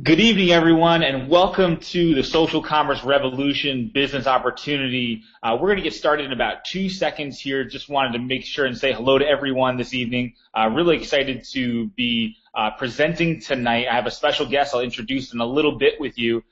Good evening, everyone, and welcome to the Social Commerce Revolution Business Opportunity. We're going to get started in about 2 seconds here. Just wanted to make sure and say hello to everyone this evening. Really excited to be presenting tonight. I have a special guest I'll introduce in a little bit with you.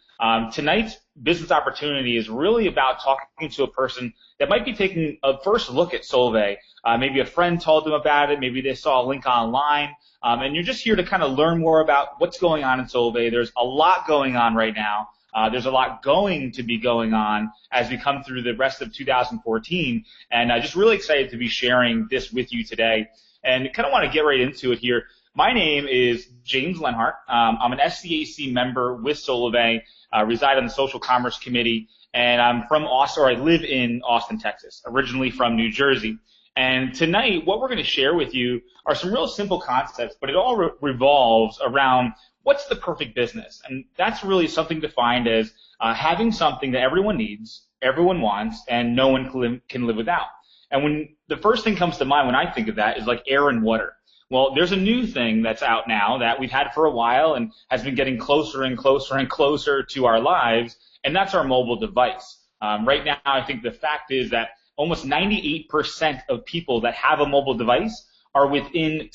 Tonight's business opportunity is really about talking to a person that might be taking a first look at Solavei. Maybe a friend told them about it. Maybe they saw a link online. And you're just here to kind of learn more about what's going on in Solavei. There's a lot going on right now. There's a lot going to be going on as we come through the rest of 2014. And I'm just really excited to be sharing this with you today. And kind of want to get right into it here. My name is James Lenhart. I'm an SCAC member with Solavei, reside on the Social Commerce Committee, and I'm from Austin, or I live in Austin, Texas, originally from New Jersey. And tonight, what we're going to share with you are some real simple concepts, but it all revolves around what's the perfect business. And that's really something defined as having something that everyone needs, everyone wants, and no one can live without. And when the first thing comes to mind when I think of that is like air and water. Well, there's a new thing that's out now that we've had for a while and has been getting closer and closer and closer to our lives, and that's our mobile device. Right now, I think the fact is that almost 98% of people that have a mobile device are within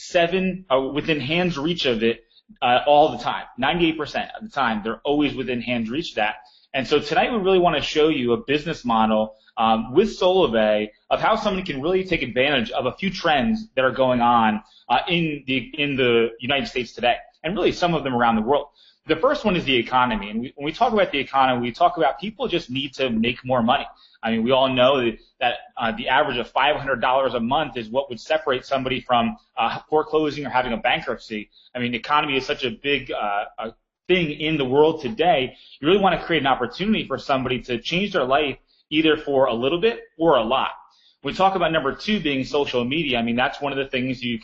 hand's reach of it all the time. 98% of the time, they're always within hand's reach of that. And so tonight we really want to show you a business model with Solavei of how somebody can really take advantage of a few trends that are going on in the United States today, and really some of them around the world. The first one is the economy. And when we talk about the economy, we talk about people just need to make more money. I mean, we all know that the average of $500 a month is what would separate somebody from foreclosing or having a bankruptcy. I mean, the economy is such a big thing in the world today. You really want to create an opportunity for somebody to change their life either for a little bit or a lot. We talk about number two being social media. I mean, that's one of the things you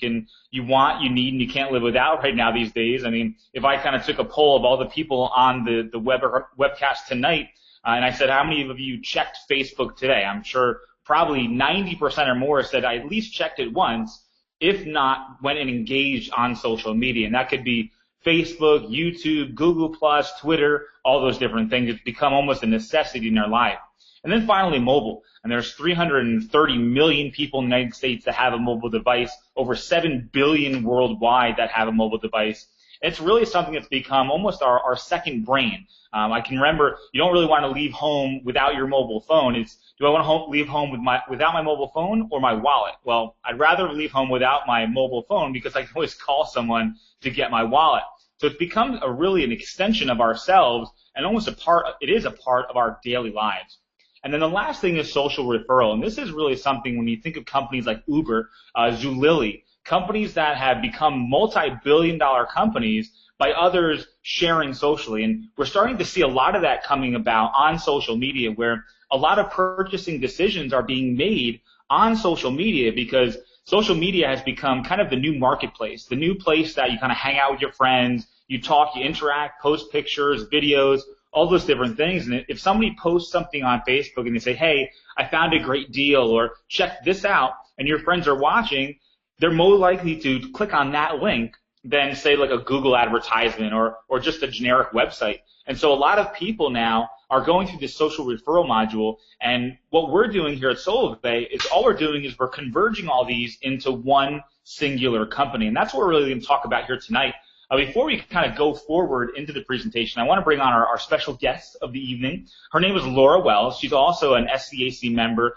want, you need, and you can't live without right now these days. I mean, if I kind of took a poll of all the people on the webcast tonight, and I said, how many of you checked Facebook today? I'm sure probably 90% or more said I at least checked it once, if not went and engaged on social media. And that could be Facebook, YouTube, Google+, Twitter, all those different things. It's become almost a necessity in their life. And then finally, mobile. And there's 330 million people in the United States that have a mobile device, over 7 billion worldwide that have a mobile device. It's really something that's become almost our second brain. I can remember you don't really want to leave home without your mobile phone. It's, do I want to leave home without my mobile phone or my wallet? Well, I'd rather leave home without my mobile phone because I can always call someone to get my wallet. So it's become really an extension of ourselves and almost it is a part of our daily lives. And then the last thing is social referral. And this is really something when you think of companies like Uber, Zulily, companies that have become multi-billion-dollar companies by others sharing socially. And we're starting to see a lot of that coming about on social media, where a lot of purchasing decisions are being made on social media because social media has become kind of the new marketplace, the new place that you kind of hang out with your friends, you talk, you interact, post pictures, videos, all those different things. And if somebody posts something on Facebook and they say, hey, I found a great deal, or check this out, and your friends are watching, they're more likely to click on that link than, say, like a Google advertisement or just a generic website. And so a lot of people now are going through this social referral module, and what we're doing here at Solavei is all we're doing is we're converging all these into one singular company. And that's what we're really going to talk about here tonight. Before we kind of go forward into the presentation, I want to bring on our special guest of the evening. Her name is Laura Wells. She's also an SCAC member,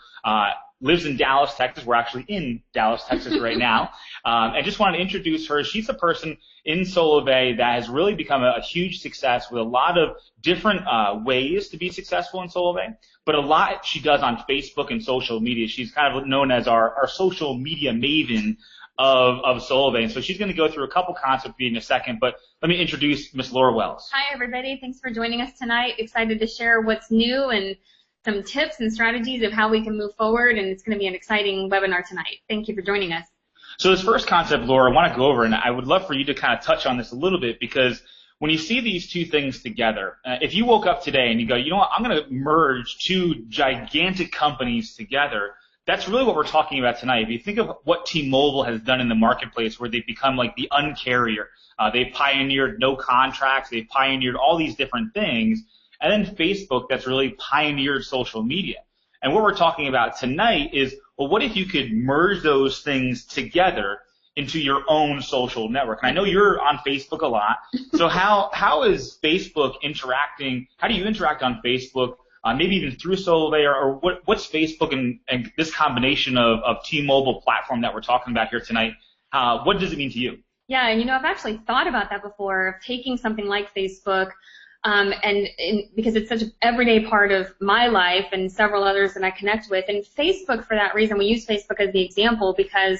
lives in Dallas, Texas. We're actually in Dallas, Texas right now. I just wanted to introduce her. She's a person in Solavei that has really become a huge success with a lot of different ways to be successful in Solavei, but a lot she does on Facebook and social media. She's kind of known as our social media maven of Solavei. And so she's going to go through a couple concepts in a second, but let me introduce Miss Laura Wells. Hi, everybody. Thanks for joining us tonight. Excited to share what's new and some tips and strategies of how we can move forward, and it's going to be an exciting webinar tonight. Thank you for joining us. So this first concept, Laura, I want to go over, and I would love for you to kind of touch on this a little bit, because when you see these two things together, if you woke up today and you go, you know what, I'm going to merge two gigantic companies together, that's really what we're talking about tonight. If you think of what T-Mobile has done in the marketplace, where they've become like the uncarrier, they've pioneered no contracts, they've pioneered all these different things, and then Facebook that's really pioneered social media. And what we're talking about tonight is, well, what if you could merge those things together into your own social network? And I know you're on Facebook a lot, so how is Facebook interacting? How do you interact on Facebook? Maybe even through Solavei, or what's Facebook and this combination of T-Mobile platform that we're talking about here tonight? What does it mean to you? Yeah, and I've actually thought about that before, of taking something like Facebook, and because it's such an everyday part of my life and several others that I connect with. And Facebook, for that reason, we use Facebook as the example because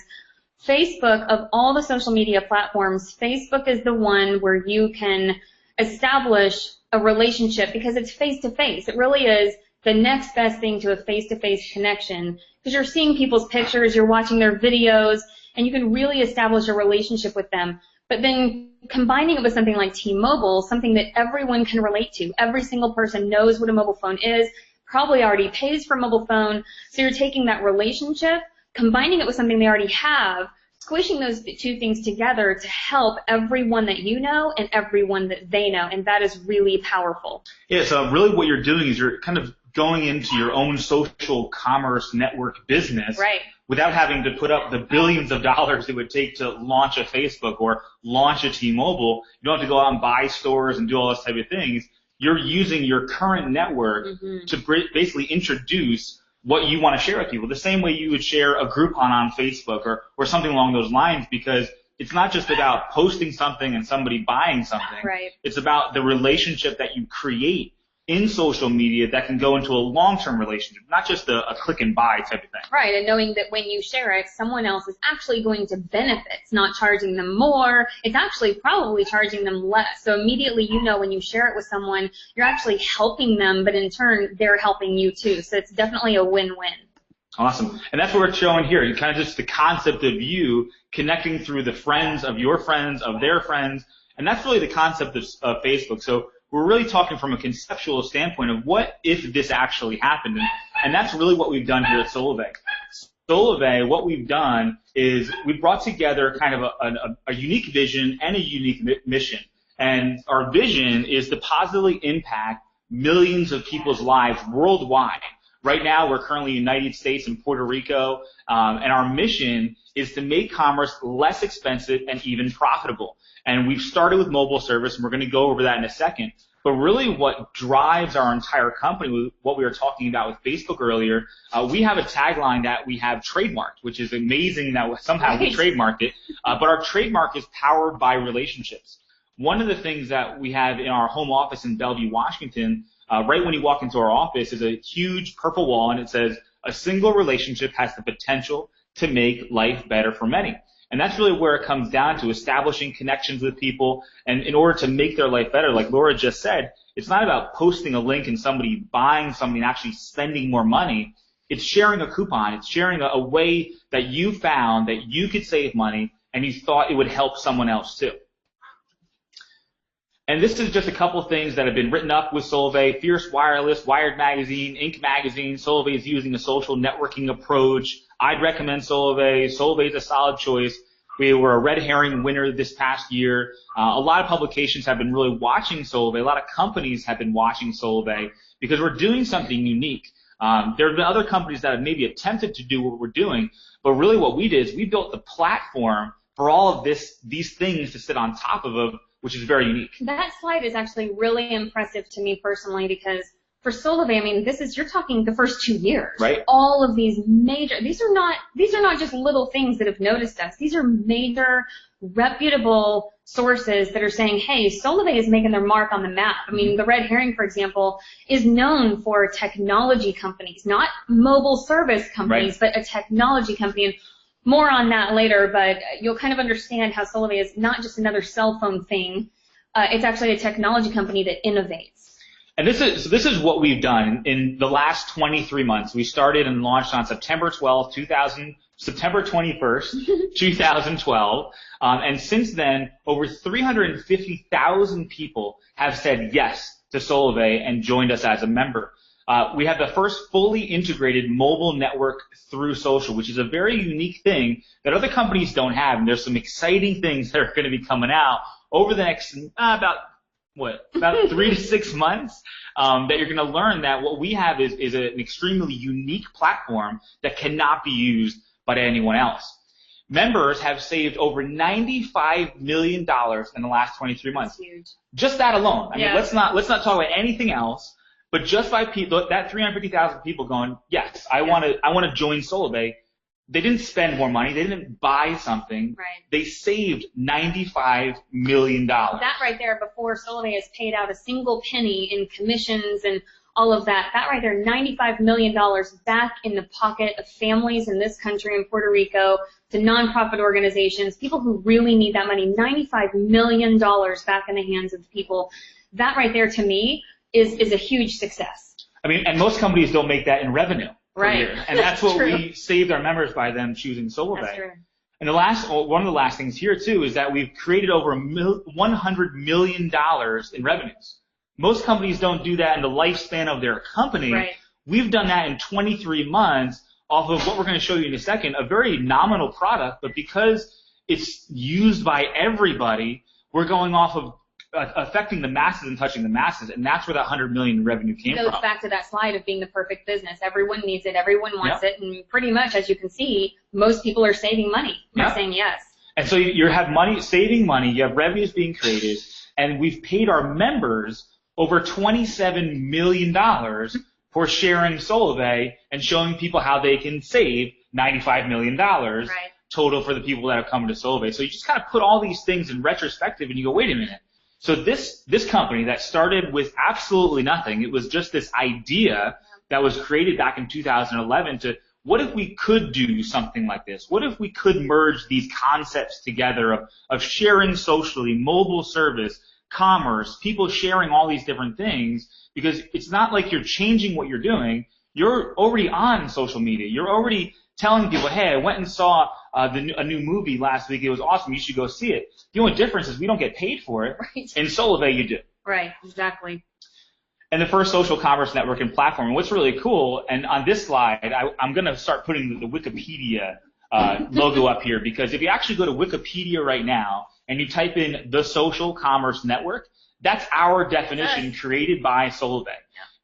Facebook, of all the social media platforms, Facebook is the one where you can establish a relationship because it's face-to-face. It really is the next best thing to a face-to-face connection because you're seeing people's pictures, you're watching their videos, and you can really establish a relationship with them. But then combining it with something like T-Mobile, something that everyone can relate to. Every single person knows what a mobile phone is, probably already pays for a mobile phone. So you're taking that relationship, combining it with something they already have, squishing those two things together to help everyone that you know and everyone that they know. And that is really powerful. Yeah, so really what you're doing is you're kind of going into your own social commerce network business. Right. Without having to put up the billions of dollars it would take to launch a Facebook or launch a T-Mobile. You don't have to go out and buy stores and do all those type of things. You're using your current network to basically introduce what you want to share with people, the same way you would share a Groupon on Facebook or something along those lines, because it's not just about posting something and somebody buying something. Right. It's about the relationship that you create in social media that can go into a long-term relationship, not just a click and buy type of thing. Right, and knowing that when you share it, someone else is actually going to benefit. It's not charging them more. It's actually probably charging them less. So immediately when you share it with someone, you're actually helping them, but in turn, they're helping you too. So it's definitely a win-win. Awesome. And that's what we're showing here. Kind of just the concept of you connecting through the friends of your friends, of their friends. And that's really the concept of Facebook. So we're really talking from a conceptual standpoint of what if this actually happened. And that's really what we've done here at Solavei. Solavei, what we've done is we've brought together kind of a unique vision and a unique mission. And our vision is to positively impact millions of people's lives worldwide. Right now, we're currently in the United States and Puerto Rico, and our mission is to make commerce less expensive and even profitable. And we've started with mobile service, and we're going to go over that in a second. But really what drives our entire company, what we were talking about with Facebook earlier, we have a tagline that we have trademarked, which is amazing that somehow we trademarked it. But our trademark is powered by relationships. One of the things that we have in our home office in Bellevue, Washington, right when you walk into our office is a huge purple wall, and it says, "A single relationship has the potential to make life better for many." And that's really where it comes down to, establishing connections with people. And in order to make their life better, like Laura just said, it's not about posting a link and somebody buying something and actually spending more money. It's sharing a coupon. It's sharing a way that you found that you could save money and you thought it would help someone else too. And this is just a couple things that have been written up with Solavei. Fierce Wireless, Wired Magazine, Inc. Magazine. Solavei is using a social networking approach. I'd recommend Solavei. Solavei is a solid choice. We were a red herring winner this past year. A lot of publications have been really watching Solavei. A lot of companies have been watching Solavei because we're doing something unique. There have been other companies that have maybe attempted to do what we're doing, but really what we did is we built the platform for all of these things to sit on top of, which is very unique. That slide is actually really impressive to me personally because for Solavei, I mean, you're talking the first 2 years. Right. All of these these are not just little things that have noticed us. These are major, reputable sources that are saying, hey, Solavei is making their mark on the map. I mean, the Red Herring, for example, is known for technology companies, not mobile service companies, but a technology company. And more on that later, but you'll kind of understand how Solavei is not just another cell phone thing. It's actually a technology company that innovates. And this is what we've done in the last 23 months. We started and launched on September 21st, 2012. And since then, over 350,000 people have said yes to Solavei and joined us as a member. We have the first fully integrated mobile network through social, which is a very unique thing that other companies don't have. And there's some exciting things that are going to be coming out over the next about 3 to 6 months that you're going to learn that what we have is an extremely unique platform that cannot be used by anyone else. Members have saved over $95 million in the last 23 months. That's huge. Just that alone. I mean, let's not talk about anything else. But just by people, that 350,000 people going, yes, I want to join Solavei. They didn't spend more money. They didn't buy something. Right. They saved $95 million. That right there, before Solavei has paid out a single penny in commissions and all of that, that right there, $95 million back in the pocket of families in this country, in Puerto Rico, to nonprofit organizations, people who really need that money, $95 million back in the hands of people. That right there, to me, is a huge success. I mean, and most companies don't make that in revenue per year. And that's what we saved our members by them choosing Solavei. That's true. And one of the last things here too is that we've created over $100 million in revenues. Most companies don't do that in the lifespan of their company. Right. We've done that in 23 months off of what we're going to show you in a second, a very nominal product, but because it's used by everybody, we're going off of affecting the masses and touching the masses, and that's where that $100 million in revenue came from. It goes back to that slide of being the perfect business. Everyone needs it. Everyone wants it. And pretty much, as you can see, most people are saving money. They're saying yes. And so you have money, saving money, you have revenues being created, and we've paid our members over $27 million for sharing Solavei and showing people how they can save $95 million total for the people that have come to Solavei. So you just kind of put all these things in retrospective and you go, wait a minute. So this company that started with absolutely nothing, it was just this idea that was created back in 2011 to what if we could do something like this? What if we could merge these concepts together of sharing socially, mobile service, commerce, people sharing all these different things, because it's not like you're changing what you're doing. You're already on social media. You're already telling people, hey, I went and saw a new movie last week. It was awesome. You should go see it. The only difference is we don't get paid for it. Right. In Solavei, you do. Right, exactly. And the first social commerce network and platform. And what's really cool, and on this slide, I'm going to start putting the Wikipedia logo up here, because if you actually go to Wikipedia right now and you type in the social commerce network, that's our definition created by Solavei. Yeah.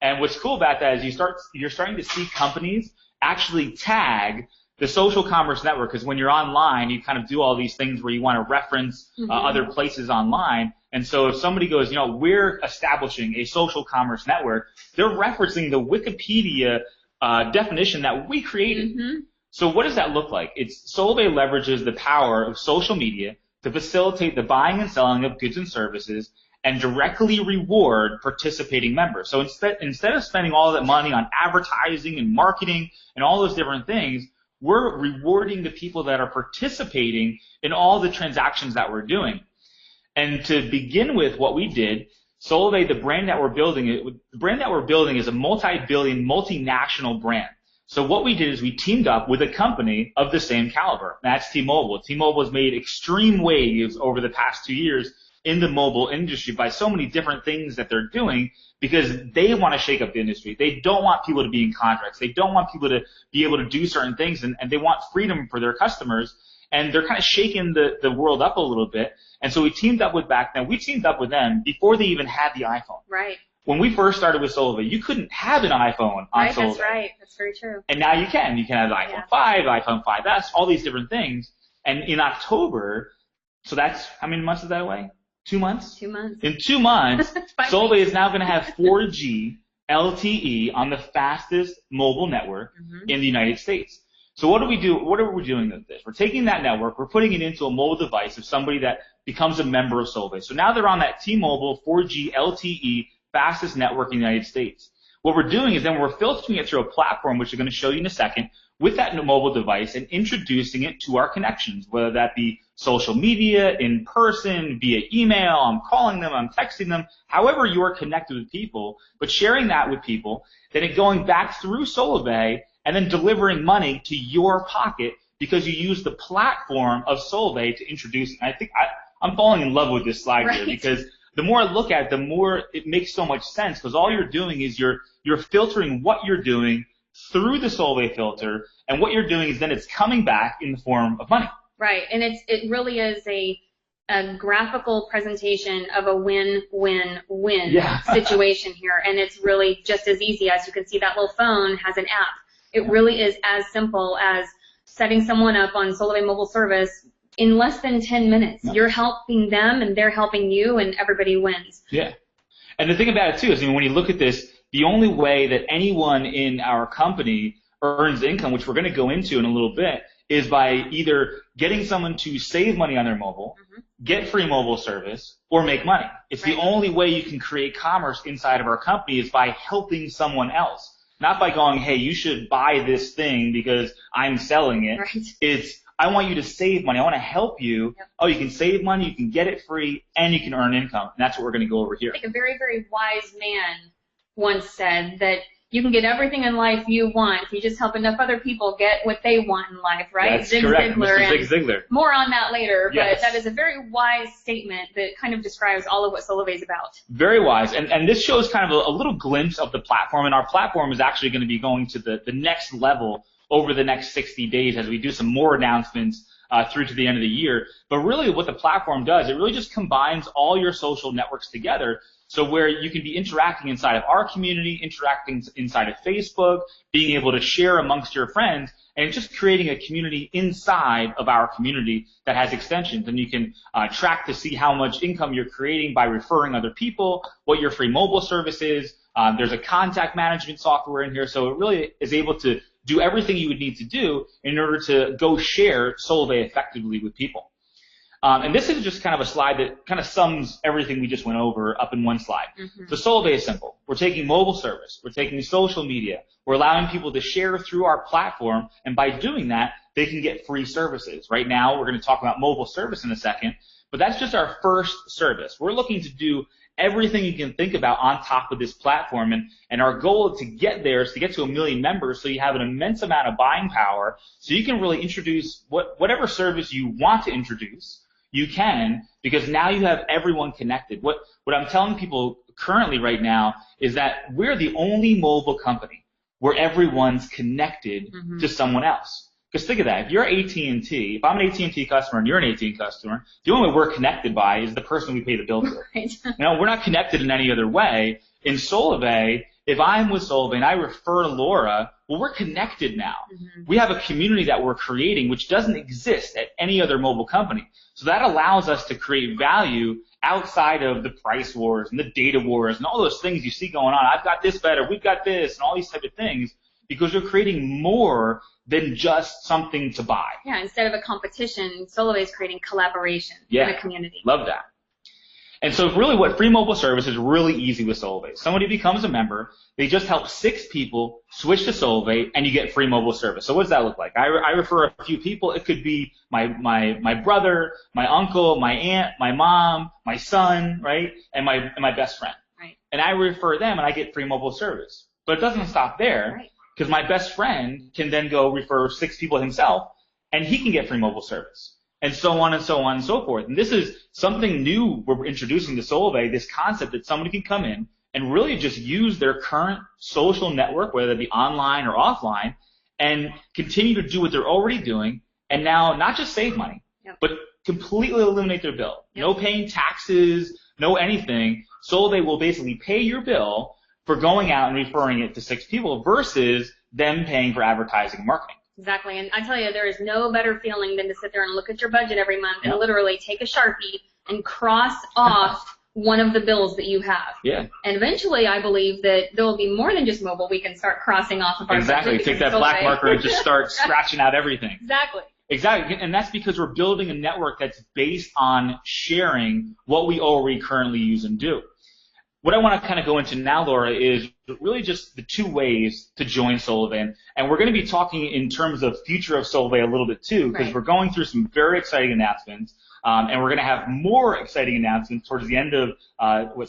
And what's cool about that is you're starting to see companies actually tag the social commerce network, because when you're online, you kind of do all these things where you want to reference other places online. And so if somebody goes, we're establishing a social commerce network, they're referencing the Wikipedia definition that we created. So what does that look like? Solavei leverages the power of social media to facilitate the buying and selling of goods and services and directly reward participating members. So instead of spending all that money on advertising and marketing and all those different things, we're rewarding the people that are participating in all the transactions that we're doing. And to begin with, what we did, Solavei, the brand that we're building is a multi-billion, multinational brand. So what we did is we teamed up with a company of the same caliber. That's T-Mobile. T-Mobile has made extreme waves over the past 2 years in the mobile industry by so many different things that they're doing, because they want to shake up the industry. They don't want people to be in contracts. They don't want people to be able to do certain things, and they want freedom for their customers. And they're kind of shaking the world up a little bit. And so we teamed up with them before they even had the iPhone. Right. When we first started with Solavei, you couldn't have an iPhone on Solavei. That's right. That's very true. And now you can. You can have the iPhone 5, iPhone 5S, all these different things. And in October, so that's, how many months is that away? 2 months? 2 months. In 2 months, Solavei is now going to have 4G LTE on the fastest mobile network in the United States. So what do we do? What are we doing with this? We're taking that network, we're putting it into a mobile device of somebody that becomes a member of Solavei. So now they're on that T-Mobile 4G LTE fastest network in the United States. What we're doing is then we're filtering it through a platform, which we're going to show you in a second, with that mobile device and introducing it to our connections, whether that be social media, in person, via email, I'm calling them, I'm texting them, however you are connected with people, but sharing that with people, then it going back through Solavei and then delivering money to your pocket because you use the platform of Solavei to introduce it. And I think I'm falling in love with this slide here, because the more I look at it, the more it makes so much sense, because all you're doing is you're filtering what you're doing through the Solavei filter, and what you're doing is then it's coming back in the form of money. Right, and it really is a graphical presentation of a win-win-win situation here, and it's really just as easy as you can see that little phone has an app. It really is as simple as setting someone up on Solavei mobile service in less than 10 minutes. Yeah. You're helping them, and they're helping you, and everybody wins. Yeah, and the thing about it too is, when you look at this, the only way that anyone in our company earns income, which we're going to go into in a little bit, is by either getting someone to save money on their mobile, get free mobile service, or make money. It's the only way you can create commerce inside of our company is by helping someone else. Not by going, hey, you should buy this thing because I'm selling it. Right. It's, I want you to save money. I want to help you. Yep. Oh, you can save money, you can get it free, and you can earn income. And that's what we're going to go over here. I think a very, very wise man once said that you can get everything in life you want if you just help enough other people get what they want in life, right? That's correct, Mr. Zig Ziglar. More on that later, yes. But that is a very wise statement that kind of describes all of what Solavei is about. Very wise, and this shows kind of a little glimpse of the platform, and our platform is actually going to be going to the next level over the next 60 days as we do some more announcements through to the end of the year. But really what the platform does, it really just combines all your social networks together. So where you can be interacting inside of our community, interacting inside of Facebook, being able to share amongst your friends, and just creating a community inside of our community that has extensions. And you can track to see how much income you're creating by referring other people, what your free mobile service is. There's a contact management software in here, so it really is able to do everything you would need to do in order to go share Solavei effectively with people. And this is just kind of a slide that kind of sums everything we just went over up in one slide. So Solavei is simple. We're taking mobile service. We're taking social media. We're allowing people to share through our platform, and by doing that, they can get free services. Right now, we're going to talk about mobile service in a second, but that's just our first service. We're looking to do everything you can think about on top of this platform, and our goal to get there is to get to 1 million members, so you have an immense amount of buying power, so you can really introduce whatever service you want to introduce. You can, because now you have everyone connected. What I'm telling people currently right now is that we're the only mobile company where everyone's connected to someone else. Because think of that. If you're AT&T, if I'm an AT&T customer and you're an AT&T customer, the only way we're connected by is the person we pay the bill to. Right. We're not connected in any other way. In Solavei, if I'm with Solavei and I refer Laura, well, we're connected now. We have a community that we're creating which doesn't exist at any other mobile company. So that allows us to create value outside of the price wars and the data wars and all those things you see going on. I've got this better, we've got this, and all these type of things, because we're creating more than just something to buy. Yeah, instead of a competition, Solavei is creating collaboration in a community. Love that. And so really what free mobile service is really easy with Solavei. Somebody becomes a member, they just help 6 people switch to Solavei, and you get free mobile service. So what does that look like? I refer a few people. It could be my brother, my uncle, my aunt, my mom, my son, right? And my best friend. Right. And I refer them and I get free mobile service. But it doesn't stop there. Right. Because my best friend can then go refer 6 people himself, and he can get free mobile service. And so on and so on and so forth. And this is something new we're introducing to Solavei, this concept that somebody can come in and really just use their current social network, whether it be online or offline, and continue to do what they're already doing, and now not just save money, but completely eliminate their bill. No paying taxes, no anything. Solavei will basically pay your bill for going out and referring it to 6 people versus them paying for advertising and marketing. Exactly, and I tell you, there is no better feeling than to sit there and look at your budget every month and literally take a Sharpie and cross off one of the bills that you have. Yeah. And eventually, I believe that there will be more than just mobile. We can start crossing off of our Exactly. Take that black marker and just start scratching out everything. Exactly. And that's because we're building a network that's based on sharing what we already currently use and do. What I want to kind of go into now, Laura, is really just the 2 ways to join Solavei. And we're going to be talking in terms of future of Solavei a little bit too, because we're going through some very exciting announcements. And we're going to have more exciting announcements towards the end of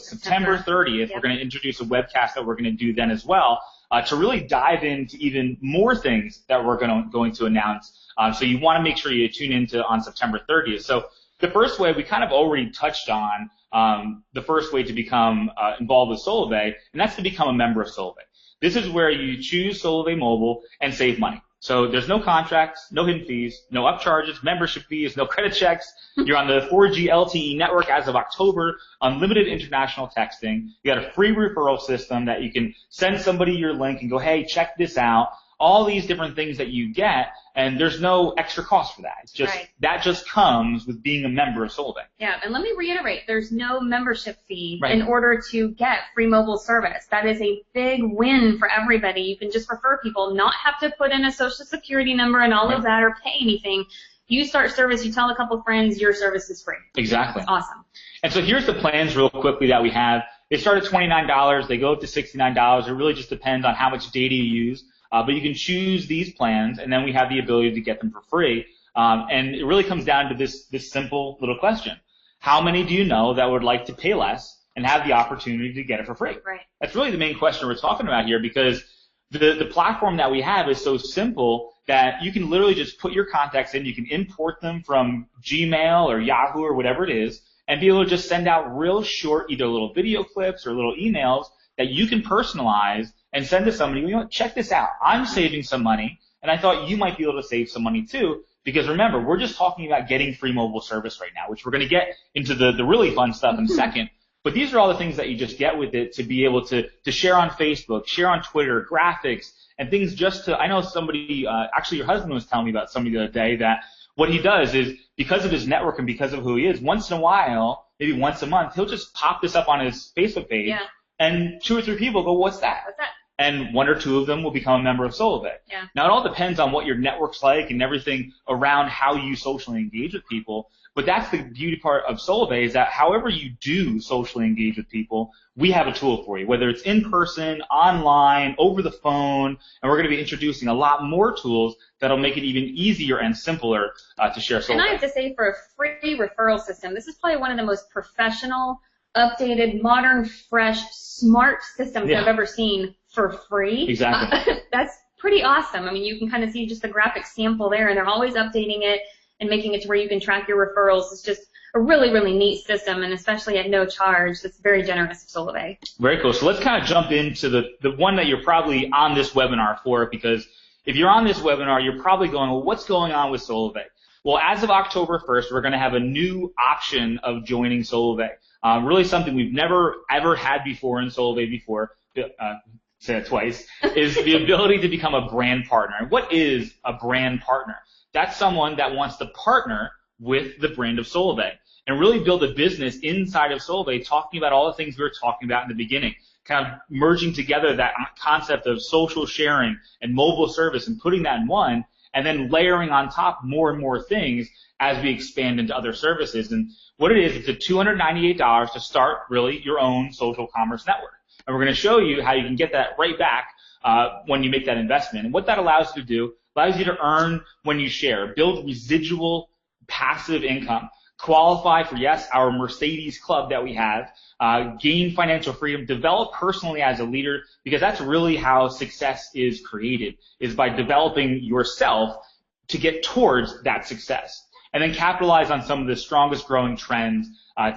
September 30th. We're going to introduce a webcast that we're going to do then as well to really dive into even more things that we're going to announce. So you want to make sure you tune into on September 30th. So the first way we kind of already touched on the first way to become involved with Solavei, and that's to become a member of Solavei. This is where you choose Solavei Mobile and save money. So there's no contracts, no hidden fees, no upcharges, membership fees, no credit checks. You're on the 4G LTE network as of October, unlimited international texting. You got a free referral system that you can send somebody your link and go, hey, check this out. All these different things that you get, and there's no extra cost for that. It's just that just comes with being a member of Solavei. Yeah, and let me reiterate, there's no membership fee in order to get free mobile service. That is a big win for everybody. You can just refer people, not have to put in a social security number and all of that or pay anything. You start service, you tell a couple friends, your service is free. Exactly. That's awesome. And so here's the plans real quickly that we have. They start at $29. They go up to $69. It really just depends on how much data you use. But you can choose these plans, and then we have the ability to get them for free. And it really comes down to this simple little question. How many do you know that would like to pay less and have the opportunity to get it for free? Right. That's really the main question we're talking about here, because the platform that we have is so simple that you can literally just put your contacts in. You can import them from Gmail or Yahoo or whatever it is, and be able to just send out real short, either little video clips or little emails that you can personalize and send to somebody. You know what, check this out. I'm saving some money, and I thought you might be able to save some money too. Because remember, we're just talking about getting free mobile service right now, which we're going to get into the really fun stuff in a second. But these are all the things that you just get with it to be able to share on Facebook, share on Twitter, graphics, and things just to, I know somebody, actually your husband was telling me about somebody the other day that what he does is, because of his network and because of who he is, once in a while, maybe once a month, he'll just pop this up on his Facebook page. Yeah. And 2 or 3 people go, what's that? What's that? And 1 or 2 of them will become a member of Solavei. Yeah. Now, it all depends on what your network's like and everything around how you socially engage with people. But that's the beauty part of Solavei, is that however you do socially engage with people, we have a tool for you, whether it's in person, online, over the phone, and we're going to be introducing a lot more tools that'll make it even easier and simpler to share Solavei. And I have to say, for a free referral system, this is probably one of the most professional, updated, modern, fresh, smart systems I've ever seen for free. Exactly. That's pretty awesome. I mean, you can kind of see just the graphic sample there, and they're always updating it and making it to where you can track your referrals. It's just a really, really neat system, and especially at no charge. That's very generous of Solavei. Very cool. So let's kind of jump into the one that you're probably on this webinar for, because if you're on this webinar, you're probably going, well, what's going on with Solavei? Well, as of October 1st, we're going to have a new option of joining Solavei. Really something we've never, ever had before in Solavei before. Say it twice, is the ability to become a brand partner. What is a brand partner? That's someone that wants to partner with the brand of Solavei and really build a business inside of Solavei, talking about all the things we were talking about in the beginning, kind of merging together that concept of social sharing and mobile service and putting that in one, and then layering on top more and more things as we expand into other services. And what it is, it's a $298 to start really your own social commerce network. And we're going to show you how you can get that right back when you make that investment. And what that allows you to do, allows you to earn when you share, build residual passive income, qualify for, yes, our Mercedes Club that we have, gain financial freedom, develop personally as a leader, because that's really how success is created, is by developing yourself to get towards that success. And then capitalize on some of the strongest growing trends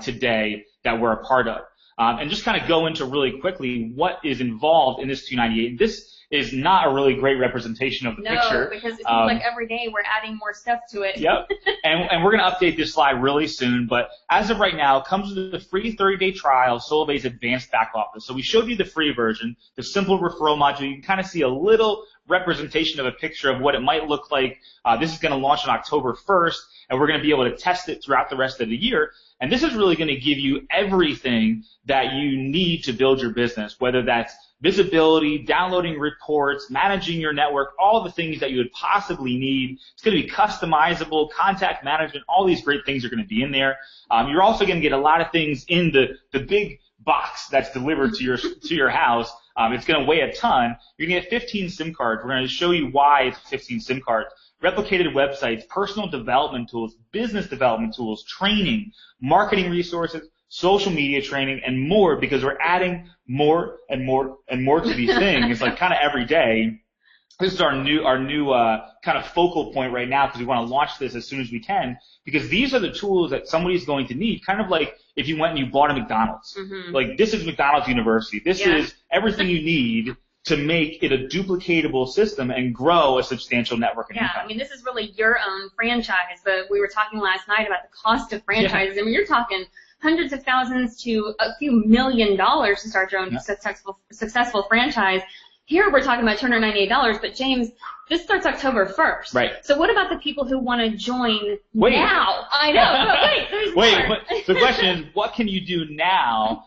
today that we're a part of. And just kind of go into really quickly what is involved in this 298. This is not a really great representation of the picture. No, because it seems like every day we're adding more stuff to it. Yep. And we're going to update this slide really soon. But as of right now, it comes with the free 30-day trial of Solavei's advanced back office. So we showed you the free version, the simple referral module. You can kind of see a little representation of a picture of what it might look like. This is going to launch on October 1st, and we're going to be able to test it throughout the rest of the year. And this is really going to give you everything that you need to build your business, whether that's visibility, downloading reports, managing your network, all the things that you would possibly need. It's going to be customizable, contact management, all these great things are going to be in there. You're also going to get a lot of things in the big box that's delivered to your house. It's going to weigh a ton. You're going to get 15 SIM cards. We're going to show you why it's 15 SIM cards. Replicated websites, personal development tools, business development tools, training, marketing resources, social media training, and more, because we're adding more and more and more to these things, like kind of every day. this is our new kind of focal point right now, because we want to launch this as soon as we can, because these are the tools that somebody's going to need, kind of like if you went and you bought a McDonald's. Like, this is McDonald's University. This is everything you need to make it a duplicatable system and grow a substantial network of income. I mean, this is really your own franchise. We were talking last night about the cost of franchises. I mean, you're talking hundreds of thousands to a few $1 million to start your own successful franchise. Here we're talking about $298, but James, this starts October 1st. Right. So what about the people who want to join now? I know. But there's more. So the question is, what can you do now?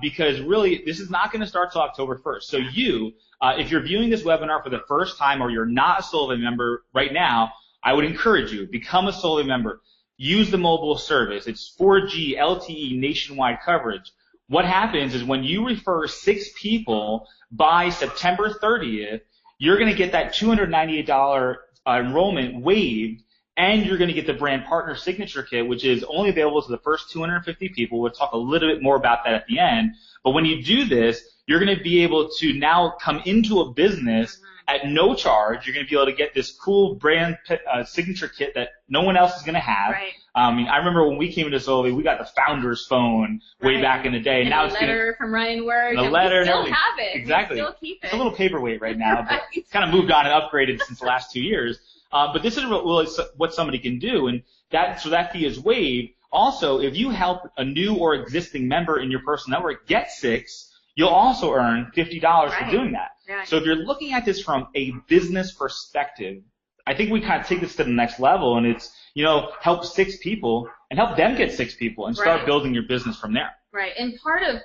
Because really, this is not going to start till October 1st. So if you're viewing this webinar for the first time, or you're not a Solavei member right now, I would encourage you, become a Solavei member. Use the mobile service. It's 4G LTE nationwide coverage. What happens is when you refer 6 people by September 30th, you're going to get that $298 enrollment waived, and you're going to get the brand partner signature kit, which is only available to the first 250 people. We'll talk a little bit more about that at the end. But when you do this, you're going to be able to now come into a business at no charge. You're going to be able to get this cool brand signature kit that no one else is going to have. Right. I mean, I remember when we came into Solavei, we got the founder's phone way back in the day. And now it's letter from Ryan Word. The letter. We still have it. Exactly. We still keep it. It's a little paperweight right now, right. but it's kind of moved on and upgraded since the last 2 years. But this is really what somebody can do, and that fee is waived. Also, if you help a new or existing member in your personal network get 6, you'll also earn $50 for doing that. Right. So if you're looking at this from a business perspective, I think we kind of take this to the next level, and it's, help 6 people and help them get 6 people and start building your business from there. Right. And part of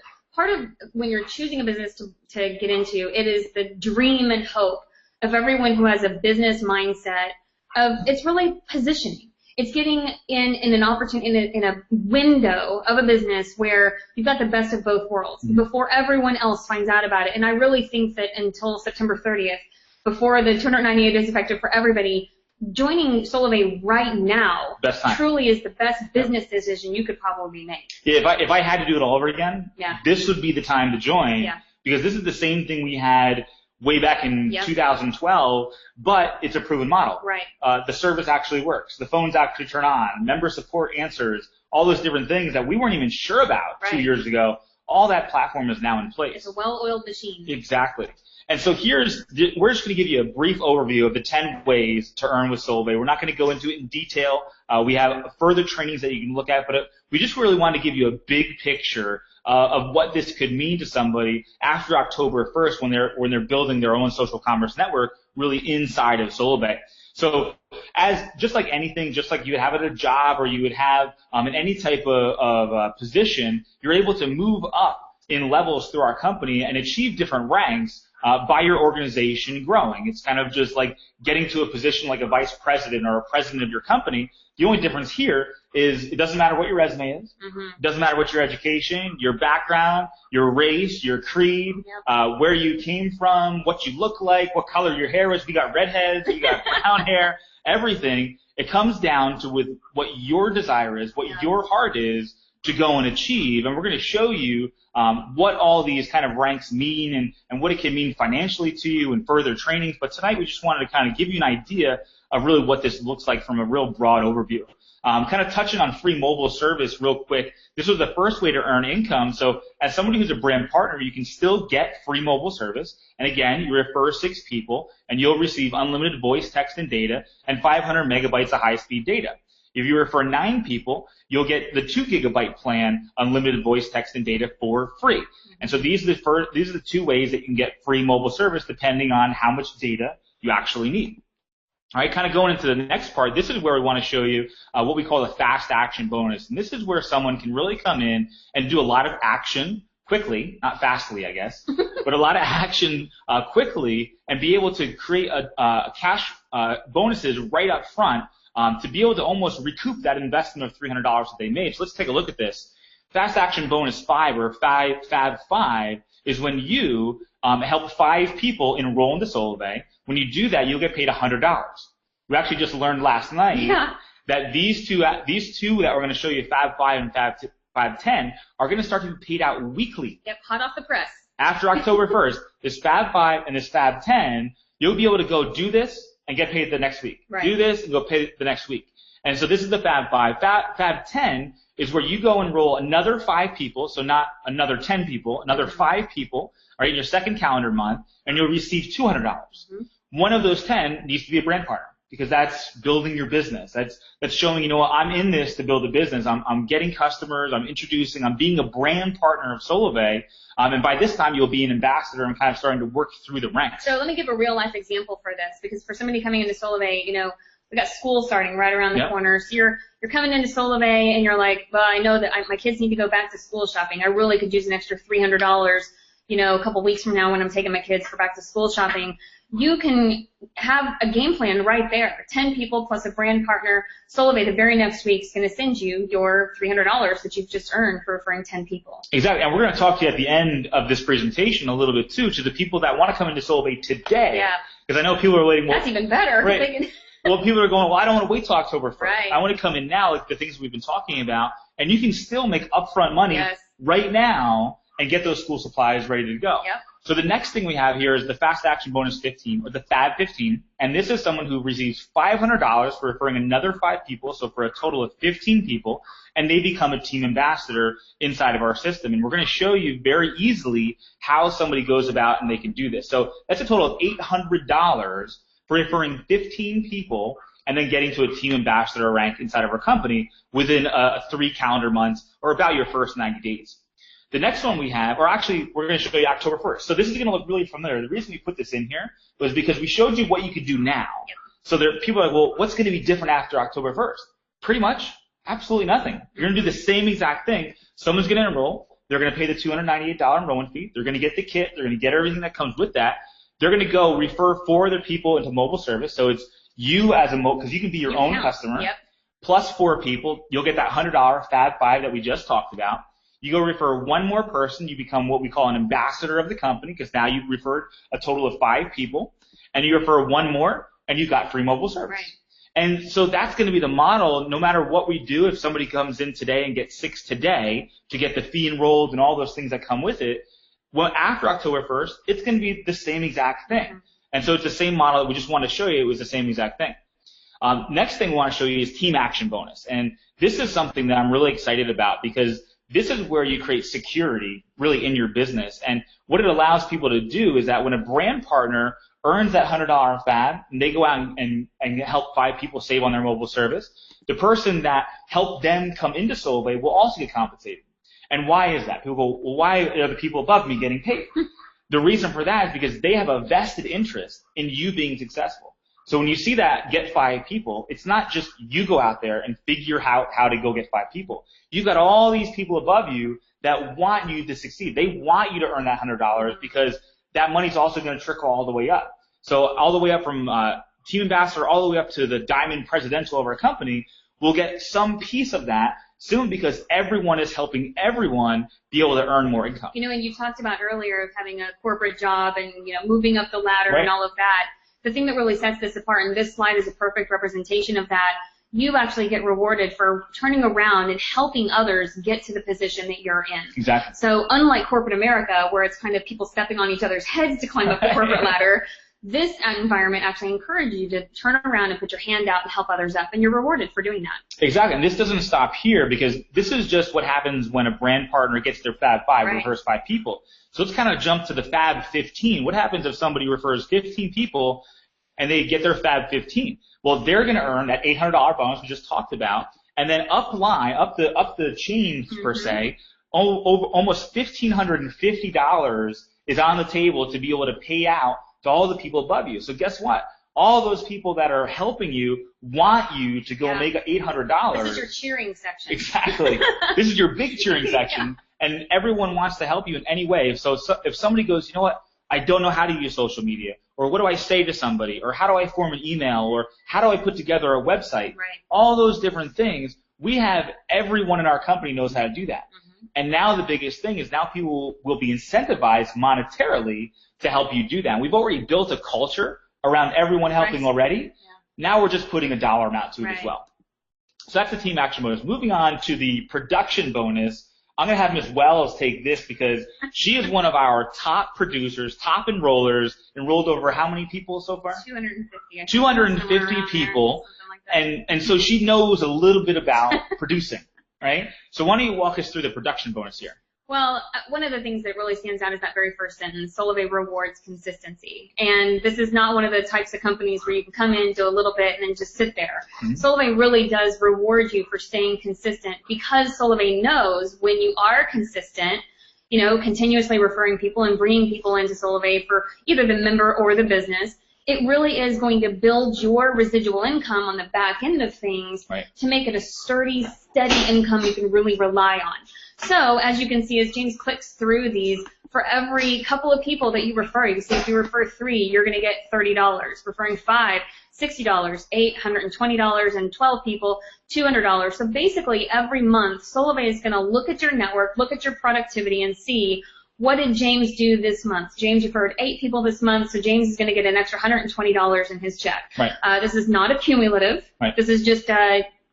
when you're choosing a business to get into, it is the dream and hope of everyone who has a business mindset it's really positioning. It's getting in an opportunity, in a window of a business where you've got the best of both worlds before everyone else finds out about it. And I really think that until September 30th, before the 298 is effective for everybody, joining Solavei right now truly is the best business decision you could probably make. Yeah, if I had to do it all over again, this would be the time to join, because this is the same thing we had way back in 2012, but it's a proven model. Right. The service actually works. The phones actually turn on. Member support answers. All those different things that we weren't even sure about 2 years ago. All that platform is now in place. It's a well-oiled machine. Exactly. And so we're just going to give you a brief overview of the 10 ways to earn with Solavei. We're not going to go into it in detail. We have further trainings that you can look at, but we just really want to give you a big picture of what this could mean to somebody after October 1st when they're building their own social commerce network really inside of Solavei. So just like anything, just like you would have at a job or you would have in any type of position, you're able to move up in levels through our company and achieve different ranks by your organization growing. It's kind of just like getting to a position like a vice president or a president of your company. The only difference here is it doesn't matter what your resume is. It doesn't matter what your education, your background, your race, your creed, where you came from, what you look like, what color your hair is. We got redheads, you got brown hair, everything. It comes down to with what your desire is, what your heart is to go and achieve. And we're going to show you what all these kind of ranks mean and what it can mean financially to you in further trainings. But tonight we just wanted to kind of give you an idea of really what this looks like from a real broad overview. Kind of touching on free mobile service real quick. This was the first way to earn income. So as somebody who's a brand partner, you can still get free mobile service. And again, you refer 6 people and you'll receive unlimited voice, text, and data and 500 megabytes of high-speed data. If you refer 9 people, you'll get the 2 gigabyte plan, unlimited voice, text, and data for free. And so these are the 2 ways that you can get free mobile service depending on how much data you actually need. All right, kind of going into the next part, this is where we want to show you what we call the fast action bonus. And this is where someone can really come in and do a lot of action quickly, not fastly, I guess, but a lot of action quickly and be able to create a cash bonuses right up front to be able to almost recoup that investment of $300 that they made. So let's take a look at this. Fast Action Bonus 5 or Fab 5 is when you help 5 people enroll into Solavei. When you do that, you'll get paid $100. We actually just learned last night that these two that we're going to show you, Fab 5 and Fab 10, are going to start to be paid out weekly. Yep, hot off the press. After October 1st, this Fab 5 and this Fab 10, you'll be able to go do this and get paid the next week. Right. Do this and go pay the next week. And so this is the Fab 5. Fab 10 is where you go enroll another 5 people, so not another 10 people, another 5 people, right, in your second calendar month, and you'll receive $200. Mm-hmm. One of those 10 needs to be a brand partner, because that's building your business. That's showing, you know what, I'm in this to build a business. I'm getting customers. I'm introducing. I'm being a brand partner of Solavei. And by this time, you'll be an ambassador and kind of starting to work through the ranks. So let me give a real life example for this, because for somebody coming into Solavei, you know, we got school starting right around the corner. So you're coming into Solavei and you're like, well, I know that my kids need to go back to school shopping. I really could use an extra $300, you know, a couple weeks from now when I'm taking my kids for back to school shopping. You can have a game plan right there. 10 people plus a brand partner. Solavei the very next week is going to send you your $300 that you've just earned for referring 10 people. Exactly. And we're going to talk to you at the end of this presentation a little bit too, to the people that want to come into Solavei today. Yeah. Because I know people are waiting. That's even better. Right. Well, people are going, well, I don't want to wait till October 1st. Right. I want to come in now, like the things we've been talking about, and you can still make upfront money right now and get those school supplies ready to go. Yep. So the next thing we have here is the Fast Action Bonus 15, or the Fab 15, and this is someone who receives $500 for referring another 5 people, so for a total of 15 people, and they become a team ambassador inside of our system. And we're going to show you very easily how somebody goes about and they can do this. So that's a total of $800 for referring 15 people and then getting to a team ambassador rank inside of our company within 3 calendar months, or about your first 90 days. The next one we have, or actually we're going to show you October 1st. So this is going to look really familiar. The reason we put this in here was because we showed you what you could do now. Yep. So there, people are like, well, what's going to be different after October 1st? Pretty much absolutely nothing. You're going to do the same exact thing. Someone's going to enroll. They're going to pay the $298 enrollment fee. They're going to get the kit. They're going to get everything that comes with that. They're going to go refer 4 other people into mobile service. So it's you as a because you can be your own customer. Yep. Plus 4 people. You'll get that $100 Fab 5 that we just talked about. You go refer 1 more person. You become what we call an ambassador of the company, because now you've referred a total of 5 people. And you refer 1 more, and you got free mobile service. Right. And so that's going to be the model no matter what we do. If somebody comes in today and gets 6 today to get the fee enrolled and all those things that come with it, well, after October 1st, it's going to be the same exact thing. Mm-hmm. And so it's the same model. We just want to show you it was the same exact thing. Next thing we want to show you is Team Action Bonus. And this is something that I'm really excited about, because this is where you create security really in your business. And what it allows people to do is that when a brand partner earns that $100 Fab and they go out and help 5 people save on their mobile service, the person that helped them come into Solavei will also get compensated. And why is that? People go, well, why are the people above me getting paid? The reason for that is because they have a vested interest in you being successful. So when you see that get 5 people, it's not just you go out there and figure out how to go get 5 people. You've got all these people above you that want you to succeed. They want you to earn that $100, because that money's also going to trickle all the way up. So all the way up from team ambassador all the way up to the diamond presidential of our company, we'll get some piece of that soon, because everyone is helping everyone be able to earn more income. You know, and you talked about earlier of having a corporate job and, you know, moving up the ladder and all of that. The thing that really sets this apart, and this slide is a perfect representation of that, you actually get rewarded for turning around and helping others get to the position that you're in. Exactly. So unlike corporate America, where it's kind of people stepping on each other's heads to climb up the corporate ladder, this environment actually encourages you to turn around and put your hand out and help others up, and you're rewarded for doing that. Exactly. And this doesn't stop here, because this is just what happens when a brand partner gets their Fab 5, refers 5 people. So let's kind of jump to the Fab 15. What happens if somebody refers 15 people and they get their Fab 15? Well, they're going to earn that $800 bonus we just talked about, and then up the chain per se, almost $1,550 is on the table to be able to pay out to all the people above you. So guess what? All those people that are helping you want you to go make $800. This is your cheering section. Exactly. This is your big cheering section, and everyone wants to help you in any way. So if somebody goes, you know what, I don't know how to use social media, or what do I say to somebody, or how do I form an email, or how do I put together a website, all those different things, we have everyone in our company knows how to do that. Mm-hmm. And now the biggest thing is now people will be incentivized monetarily to help you do that. And we've already built a culture around everyone helping already. Yeah. Now we're just putting a dollar amount to it as well. So that's the Team Action Bonus. Moving on to the Production Bonus. I'm going to have Miss Wells take this because she is one of our top producers, top enrollers, enrolled over how many people so far? 250. 250 people. And so she knows a little bit about producing, right? So why don't you walk us through the production bonus here? Well, one of the things that really stands out is that very first sentence, Solavei rewards consistency. And this is not one of the types of companies where you can come in, do a little bit, and then just sit there. Mm-hmm. Solavei really does reward you for staying consistent because Solavei knows when you are consistent, you know, continuously referring people and bringing people into Solavei for either the member or the business, it really is going to build your residual income on the back end of things to make it a sturdy, steady income you can really rely on. So, as you can see, as James clicks through these, for every couple of people that you refer, you see if you refer 3, you're going to get $30. Referring 5, $60, 8, $120, and 12 people, $200. So basically, every month, Solavei is going to look at your network, look at your productivity, and see, what did James do this month? James referred 8 people this month, so James is going to get an extra $120 in his check. Right. This is not a cumulative. Right. This is just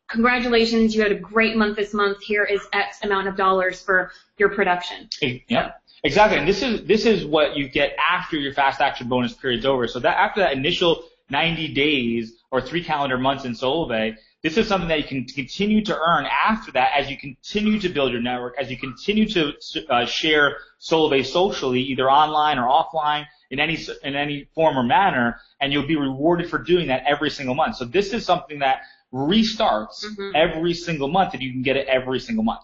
congratulations, you had a great month this month. Here is X amount of dollars for your production. Yeah, exactly. And this is what you get after your fast action bonus period's over. So that after that initial 90 days or 3 calendar months in Solavei, this is something that you can continue to earn after that as you continue to build your network, as you continue to share Solavei socially, either online or offline, in any form or manner, and you'll be rewarded for doing that every single month. So this is something that restarts every single month, and you can get it every single month.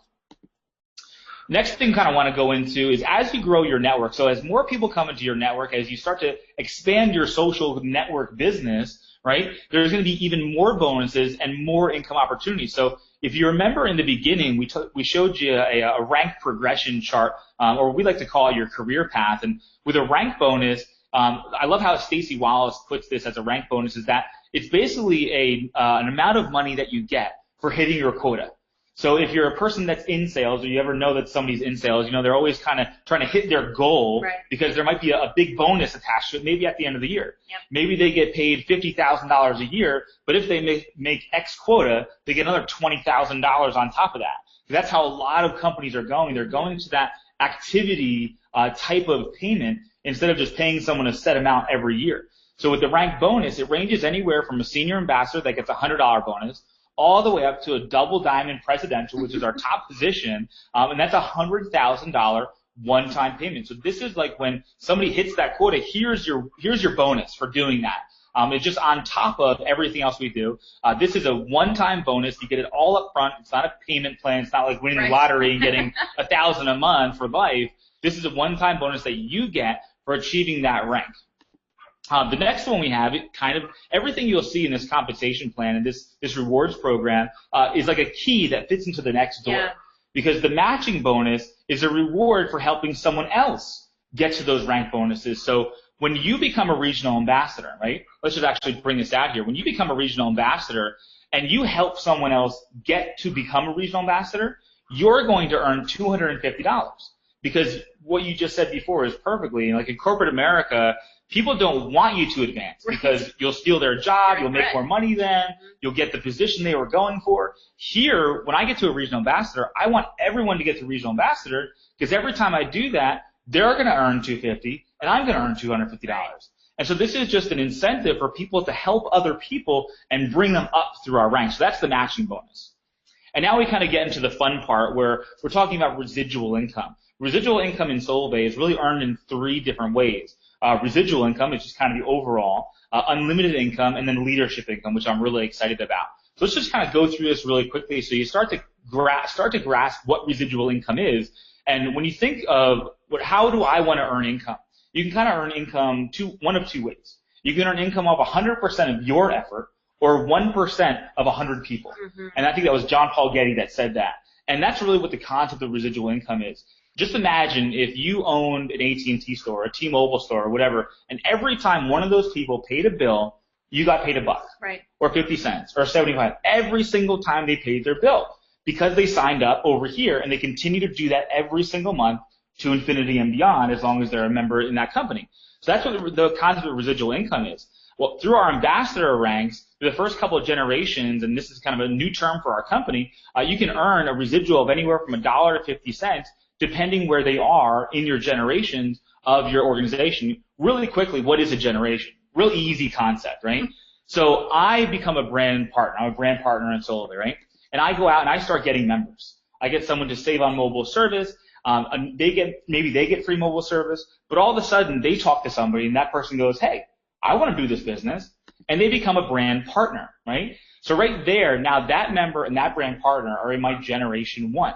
Next thing kind of want to go into is as you grow your network, so as more people come into your network, as you start to expand your social network business, right, there's going to be even more bonuses and more income opportunities. So if you remember in the beginning, we showed you a rank progression chart, or we like to call it your career path. And with a rank bonus, I love how Stacey Wallace puts this as a rank bonus, is that it's basically an amount of money that you get for hitting your quota. So if you're a person that's in sales, or you ever know that somebody's in sales, you know, they're always kind of trying to hit their goal because there might be a big bonus attached to it, maybe at the end of the year. Yep. Maybe they get paid $50,000 a year, but if they make X quota, they get another $20,000 on top of that. So that's how a lot of companies are going. They're going to that activity type of payment instead of just paying someone a set amount every year. So with the rank bonus, it ranges anywhere from a senior ambassador that gets a $100 bonus all the way up to a double diamond presidential, which is our top position, and that's a $100,000 one-time payment. So this is like when somebody hits that quota, here's your bonus for doing that. It's just on top of everything else we do. This is a one-time bonus. You get it all up front. It's not a payment plan. It's not like winning the lottery and getting $1,000 a month for life. This is a one-time bonus that you get for achieving that rank. The next one we have, it kind of everything you'll see in this compensation plan and this rewards program is like a key that fits into the next door. Yeah. Because the matching bonus is a reward for helping someone else get to those rank bonuses. So when you become a regional ambassador, right? Let's just actually bring this out here. When you become a regional ambassador and you help someone else get to become a regional ambassador, you're going to earn $250. Because what you just said before is perfectly, like in corporate America, people don't want you to advance because you'll steal their job, you'll make more money then, you'll get the position they were going for. Here, when I get to a regional ambassador, I want everyone to get to regional ambassador because every time I do that, they're going to earn $250 and I'm going to earn $250. And so this is just an incentive for people to help other people and bring them up through our ranks. So that's the matching bonus. And now we kind of get into the fun part where we're talking about residual income. Residual income in Solavei is really earned in 3 different ways. Residual income, which is kind of the overall, unlimited income, and then leadership income, which I'm really excited about. So let's just kind of go through this really quickly so you start to grasp what residual income is. And when you think of how do I want to earn income, you can kind of earn income one of 2 ways. You can earn income of 100% of your effort or 1% of 100 people. Mm-hmm. And I think that was John Paul Getty that said that. And that's really what the concept of residual income is. Just imagine if you owned an AT&T store, a T-Mobile store, or whatever, and every time one of those people paid a bill, you got paid $1, right? Or 50 cents, or 75. Every single time they paid their bill, because they signed up over here, and they continue to do that every single month to infinity and beyond, as long as they're a member in that company. So that's what the concept of residual income is. Well, through our ambassador ranks, through the first couple of generations, and this is kind of a new term for our company, you can earn a residual of anywhere from $1 to 50 cents, depending where they are in your generations of your organization. Really quickly, what is a generation? Real easy concept, right? So I become a brand partner. I'm a brand partner in Solavei, right? And I go out and I start getting members. I get someone to save on mobile service. And maybe they get free mobile service, but all of a sudden they talk to somebody and that person goes, hey, I want to do this business. And they become a brand partner, right? So right there, now that member and that brand partner are in my generation 1.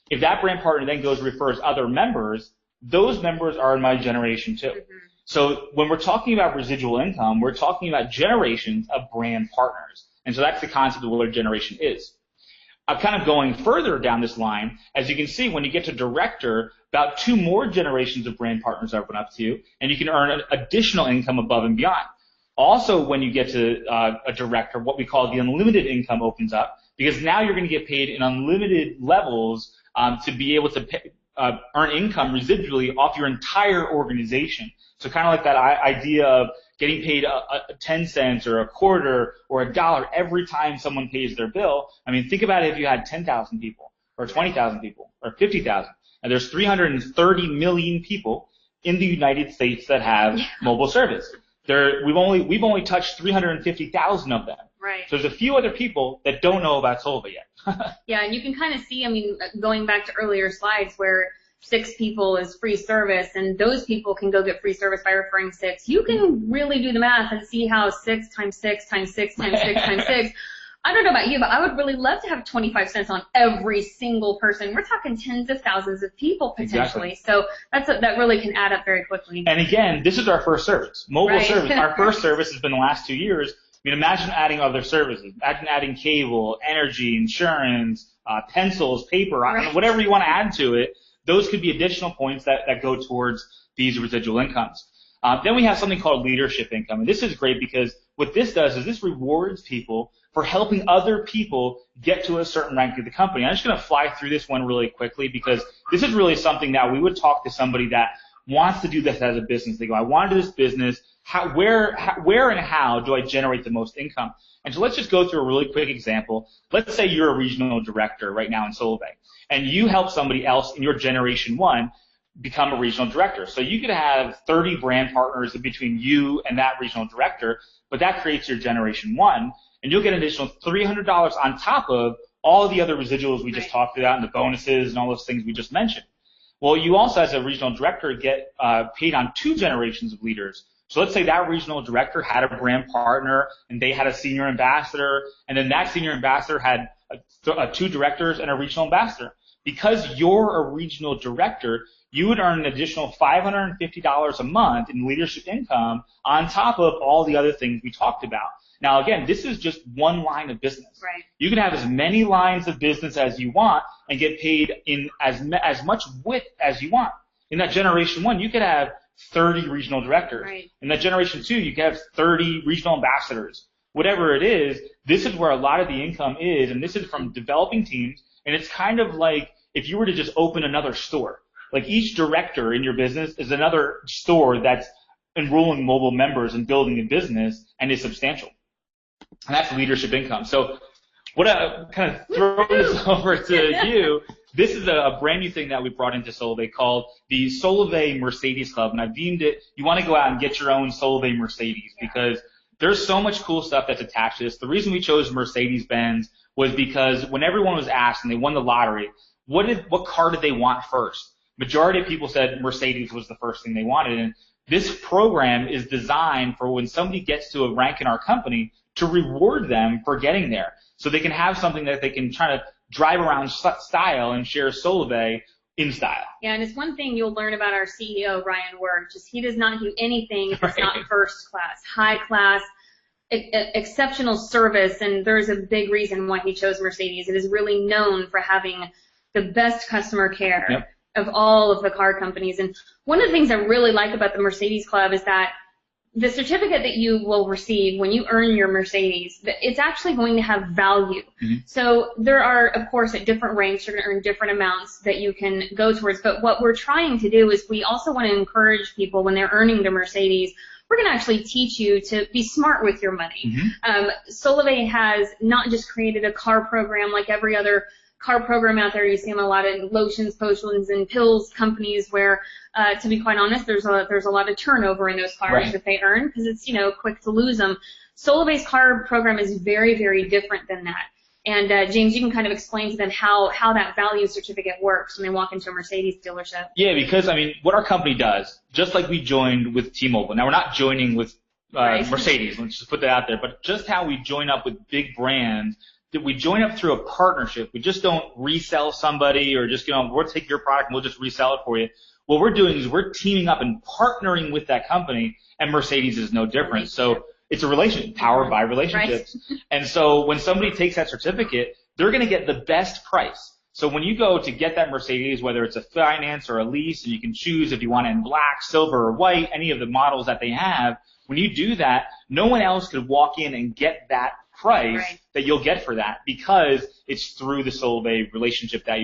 If that brand partner then goes and refers other members, those members are in my generation 2. So when we're talking about residual income, we're talking about generations of brand partners. And so that's the concept of what a generation is. I'm kind of going further down this line. As you can see, when you get to director, about 2 more generations of brand partners open up to you, and you can earn additional income above and beyond. Also, when you get to a director, what we call the unlimited income opens up, because now you're going to get paid in unlimited levels to be able to earn income residually off your entire organization. So kind of like that idea of getting paid 10 cents or a quarter or $1 every time someone pays their bill. I mean, think about it if you had 10,000 people or 20,000 people or 50,000. And there's 330 million people in the United States that have mobile service. We've only touched 350,000 of them. Right. So there's a few other people that don't know about Solavei yet. Yeah, and you can kind of see, I mean, going back to earlier slides where 6 people is free service, and those people can go get free service by referring 6. You can really do the math and see how 6 times 6 times 6 times 6 times 6. I don't know about you, but I would really love to have 25 cents on every single person. We're talking tens of thousands of people potentially. Exactly. So that really can add up very quickly. And again, this is our first service, mobile service. Our first service has been the last 2 years. I mean, imagine adding other services. Imagine adding cable, energy, insurance, pencils, paper, whatever you want to add to it. Those could be additional points that go towards these residual incomes. Then we have something called leadership income. And this is great because what this does is this rewards people for helping other people get to a certain rank of the company. I'm just going to fly through this one really quickly because this is really something that we would talk to somebody that wants to do this as a business. They go, I want to do this business. Where and how do I generate the most income? And so let's just go through a really quick example. Let's say you're a regional director right now in Solavei, and you help somebody else in your generation 1 become a regional director. So you could have 30 brand partners between you and that regional director, but that creates your generation 1, and you'll get an additional $300 on top of all the other residuals we just talked about and the bonuses and all those things we just mentioned. Well, you also, as a regional director, get paid on 2 generations of leaders. So let's say that regional director had a brand partner and they had a senior ambassador, and then that senior ambassador had 2 directors and a regional ambassador. Because you're a regional director, you would earn an additional $550 a month in leadership income on top of all the other things we talked about. Now, again, this is just one line of business. Right. You can have as many lines of business as you want and get paid in as much width as you want. In that generation 1, you could have 30 regional directors. Right. In that generation 2, you could have 30 regional ambassadors. Whatever it is, this is where a lot of the income is, and this is from developing teams, and it's kind of like if you were to just open another store. Like each director in your business is another store that's enrolling mobile members and building a business and is substantial. And that's leadership income. So what I kind of throw this over to you, this is a brand new thing that we brought into Solavei called the Solavei Mercedes Club. And I've deemed it, you want to go out and get your own Solavei Mercedes because there's so much cool stuff that's attached to this. The reason we chose Mercedes-Benz was because when everyone was asked and they won the lottery, what car did they want first? Majority of people said Mercedes was the first thing they wanted. And this program is designed for when somebody gets to a rank in our company to reward them for getting there. So they can have something that they can try to drive around style and share Solavei in style. Yeah, and it's one thing you'll learn about our CEO, Ryan Work, just he does not do anything that's not first class, high class, exceptional service, and there's a big reason why he chose Mercedes. It is really known for having the best customer care of all of the car companies. And one of the things I really like about the Mercedes Club is that the certificate that you will receive when you earn your Mercedes, it's actually going to have value. Mm-hmm. So there are, of course, at different ranks, you're going to earn different amounts that you can go towards. But what we're trying to do is we also want to encourage people when they're earning their Mercedes, we're going to actually teach you to be smart with your money. Solavei has not just created a car program like every other car program out there. You see them a lot in lotions, potions, and pills companies where, to be quite honest, there's a lot of turnover in those cars that they earn because it's, quick to lose them. Solavei's car program is very, very different than that. And James, you can kind of explain to them how that value certificate works when they walk into a Mercedes dealership. Yeah, because, what our company does, just like we joined with T-Mobile. Now, we're not joining with Mercedes. Let's just put that out there. But just how we join up with big brands, that we join up through a partnership. We just don't resell somebody or just, we'll take your product and we'll just resell it for you. What we're doing is we're teaming up and partnering with that company, and Mercedes is no different. So it's a relationship, powered by relationships. And so when somebody takes that certificate, they're going to get the best price. So when you go to get that Mercedes, whether it's a finance or a lease, and you can choose if you want it in black, silver, or white, any of the models that they have, when you do that, no one else could walk in and get that price that you'll get for that because it's through the Solavei relationship that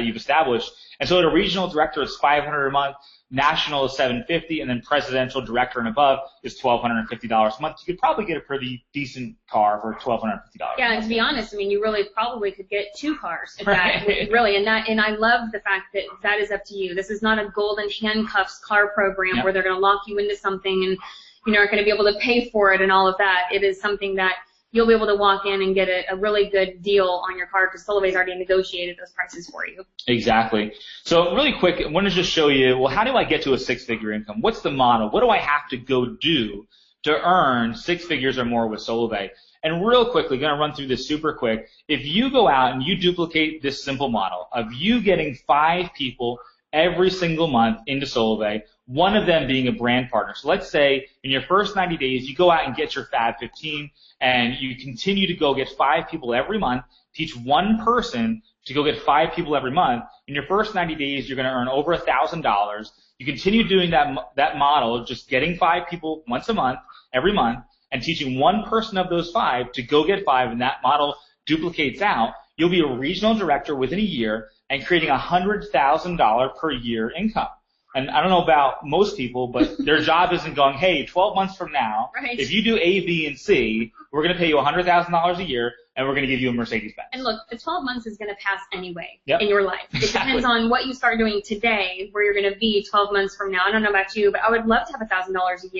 you've established. And so at a regional director, it's $500 a month. National is $750, and then presidential director and above is $1,250 a month. You could probably get a pretty decent car for $1,250. Yeah, and to be honest, you really probably could get 2 cars if that really. And I love the fact that is up to you. This is not a golden handcuffs car program where they're going to lock you into something and aren't going to be able to pay for it and all of that. It is something that you'll be able to walk in and get a really good deal on your car because Solavei's already negotiated those prices for you. Exactly. So really quick, I want to just show you, well, how do I get to a 6-figure income? What's the model? What do I have to go do to earn 6 figures or more with Solavei? And real quickly, going to run through this super quick. If you go out and you duplicate this simple model of you getting 5 people every single month into Solavei, one of them being a brand partner. So let's say in your first 90 days, you go out and get your Fab 15, and you continue to go get 5 people every month, teach one person to go get 5 people every month. In your first 90 days, you're going to earn over $1,000. You continue doing that model, just getting 5 people once a month, every month, and teaching one person of those 5 to go get 5, and that model duplicates out. You'll be a regional director within a year and creating $100,000 per year income. And I don't know about most people, but their job isn't going, hey, 12 months from now, if you do A, B, and C, we're going to pay you $100,000 a year, and we're going to give you a Mercedes-Benz. And look, the 12 months is going to pass anyway in your life. It depends on what you start doing today, where you're going to be 12 months from now. I don't know about you, but I would love to have $1,000 a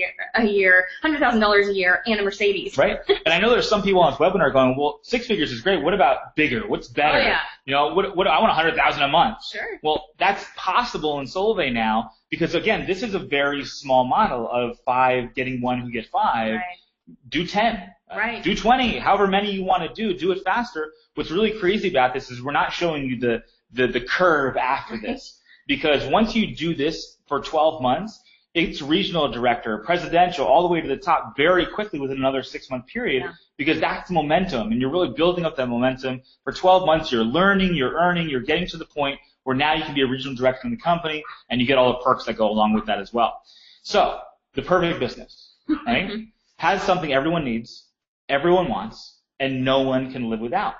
year, $100,000 a year, and a Mercedes. Right. And I know there's some people on this webinar going, well, 6 figures is great. What about bigger? What's better? Oh, yeah. What I want $100,000 a month. Sure. Well, that's possible in Solavei now because, again, this is a very small model of 5 getting 1 who get 5. Right. Do 10. Do 20, however many you want to do it faster. What's really crazy about this is we're not showing you the curve after this, because once you do this for 12 months, it's regional director, presidential, all the way to the top very quickly within another 6-month period, because that's momentum, and you're really building up that momentum. For 12 months, you're learning, you're earning, you're getting to the point where now you can be a regional director in the company, and you get all the perks that go along with that as well. So, the perfect business, right? Has something everyone needs, everyone wants, and no one can live without.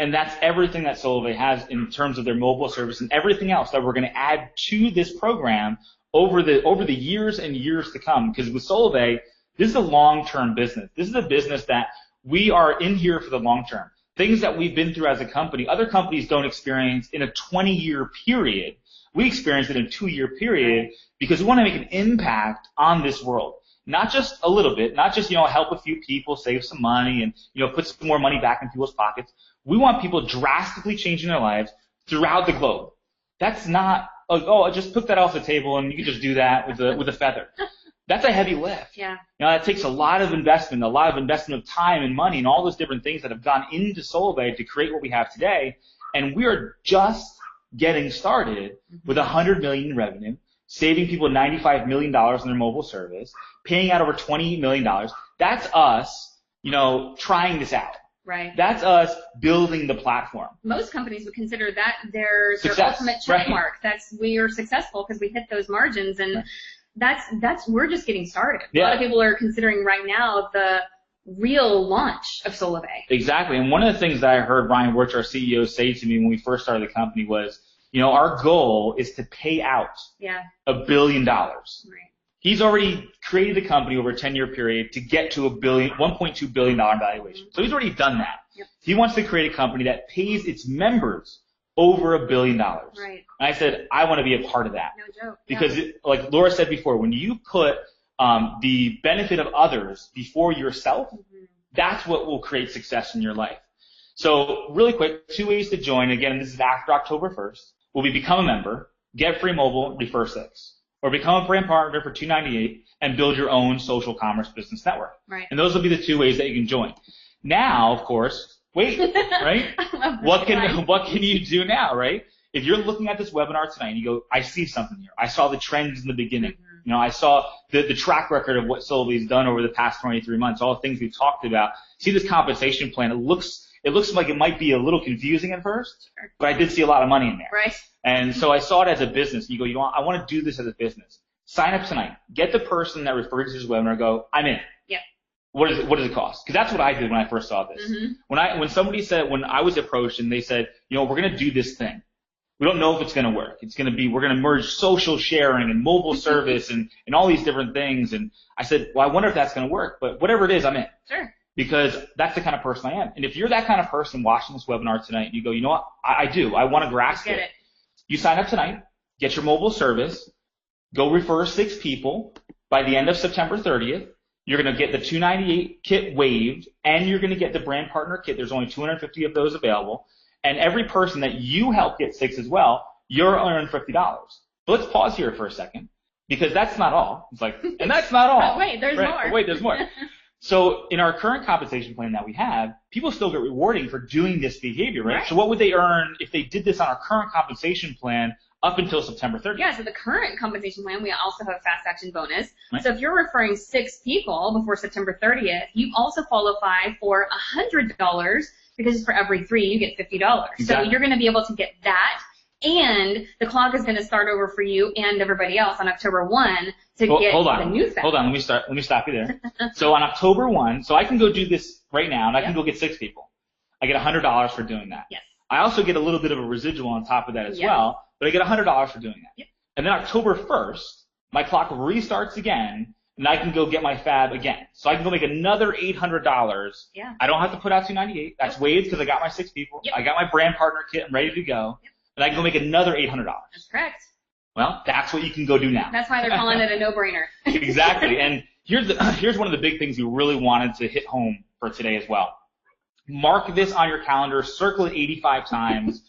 And that's everything that Solavei has in terms of their mobile service and everything else that we're going to add to this program over the years and years to come. Because with Solavei, this is a long-term business. This is a business that we are in here for the long term. Things that we've been through as a company, other companies don't experience in a 20-year period. We experience it in a 2-year period because we want to make an impact on this world. Not just a little bit, not just, help a few people save some money and, put some more money back in people's pockets. We want people drastically changing their lives throughout the globe. That's not, just put that off the table and you can just do that with a feather. That's a heavy lift. Yeah. That takes a lot of investment of time and money and all those different things that have gone into Solavei to create what we have today. And we are just getting started with $100 million in revenue, saving people $95 million in their mobile service, paying out over $20 million. That's us, trying this out. Right. That's us building the platform. Most companies would consider that their Success. ultimate check mark. That's we are successful because we hit those margins, and that's we're just getting started. A lot of people are considering right now the real launch of Solavei. Exactly. And one of the things that I heard Brian Wirtz, our CEO, say to me when we first started the company was, our goal is to pay out $1 billion. Right. He's already created a company over a 10-year period to get to $1.2 billion valuation. So he's already done that. Yep. He wants to create a company that pays its members over $1 billion. Right. And I said, I want to be a part of that. No joke. Because like Laura said before, when you put the benefit of others before yourself, that's what will create success in your life. So really quick, 2 ways to join. Again, this is after October 1st. Will be become a member, get free mobile, refer 6. Or become a brand partner for $298 and build your own social commerce business network. Right. And those will be the 2 ways that you can join. Now, of course, wait, right? What can you do now, right? If you're looking at this webinar tonight and you go, I see something here. I saw the trends in the beginning. You know, I saw the track record of what Solavei's done over the past 23 months, all the things we've talked about. See this compensation plan. It looks like it might be a little confusing at first, but I did see a lot of money in there. Right. And so I saw it as a business. You go, I want to do this as a business. Sign up tonight. Get the person that referred you to this webinar. Go, I'm in. Yep. What does it cost? Because that's what I did when I first saw this. When I was approached and they said, we're going to do this thing. We don't know if it's going to work. We're going to merge social sharing and mobile service and all these different things. And I said, well, I wonder if that's going to work. But whatever it is, I'm in. Sure. Because that's the kind of person I am. And if you're that kind of person watching this webinar tonight and you go, you know what, I do. I want to grasp it. You sign up tonight, get your mobile service, go refer 6 people. By the end of September 30th, you're going to get the $298 kit waived, and you're going to get the brand partner kit. There's only 250 of those available. And every person that you help get 6 as well, you're earning $50. But let's pause here for a second, because that's not all. It's like, and that's not all. Wait, there's more. Wait, there's more. So in our current compensation plan that we have, people still get rewarding for doing this behavior, right? So what would they earn if they did this on our current compensation plan up until September 30th? Yeah, so the current compensation plan, we also have a fast action bonus. Right. So if you're referring 6 people before September 30th, you also qualify for $100 because for every 3, you get $50. Exactly. So you're going to be able to get that. And the clock is going to start over for you and everybody else on October 1 to get the new thing. Hold on, let me stop you there. So on October 1, so I can go do this right now, and I can go get 6 people. I get $100 for doing that. Yes. I also get a little bit of a residual on top of that as well, but I get $100 for doing that. Yep. And then October 1st, my clock restarts again, and I can go get my fab again. So I can go make another $800. Yeah. I don't have to put out $298. That's waived because I got my 6 people. Yep. I got my brand partner kit. I'm ready to go. Yep. And I can go make another $800. That's correct. Well, that's what you can go do now. That's why they're calling it a no-brainer. Exactly. And here's one of the big things we really wanted to hit home for today as well. Mark this on your calendar. Circle it 85 times.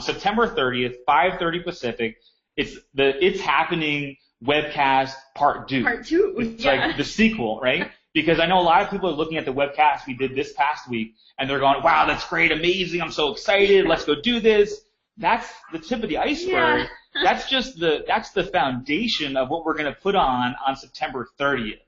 September 30th, 5:30 Pacific. It's happening webcast part 2. Part 2. It's like the sequel, right? Because I know a lot of people are looking at the webcast we did this past week, and they're going, wow, that's great, amazing, I'm so excited, let's go do this. That's the tip of the iceberg. Yeah. That's the foundation of what we're going to put on September 30th.